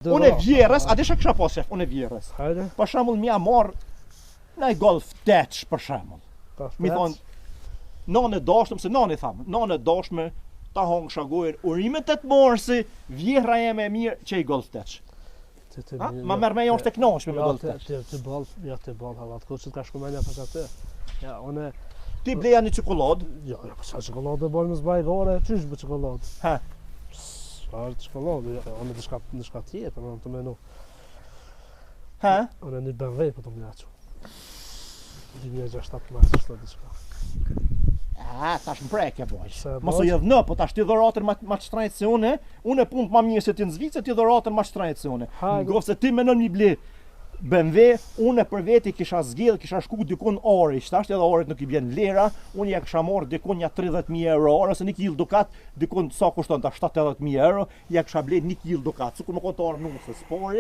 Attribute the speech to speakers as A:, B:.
A: Unë e vjerës, a desha kisha pas shef, unë e vjerës.
B: Hajde.
A: Për shembull, mja marr në golf teç për shembull. Mi thon, nanë dashëm se nanë tham, nanë dashme ta hong shagojër urimet të morsi, vjehra jeme e mirë që i golf teç. Ma merr me jonë të kënaqshme me golf teç.
B: Të ball hallat, kur të ka shkumenja pas atë. Ja, unë
A: Ti bleja një çokoladë?
B: ja, sa çokoladë bën më zbaj gore, çish me çokoladë.
A: Ha.
B: Çfarë çokoladë? Unë diçka tjetër, unë të menu.
A: Ha?
B: Unë në BMW po të mlaçu. 2017 diçka.
A: Tash më prekja boj.
B: Se
A: Mos u
B: boj?
A: jedh në, po tash ti dhuratën ma shtrajt se unë punë ma mirë se ti në Zvicër, ti dhuratën ma shtrajt se unë.
B: Hajde.
A: Ngofse ti menon mi ble BMW, unë për veti kisha zgjedh, kisha shku dikun ori, shtash edhe orit nuk i bjen lera, unë ja kisha marrë dikun ja 30.000 euro orë, ose 1 kg dukat, dikun sa kushton ta 70.000 euro, ja kisha blet 1 kg dukat, sikur më kontar nuk se spori,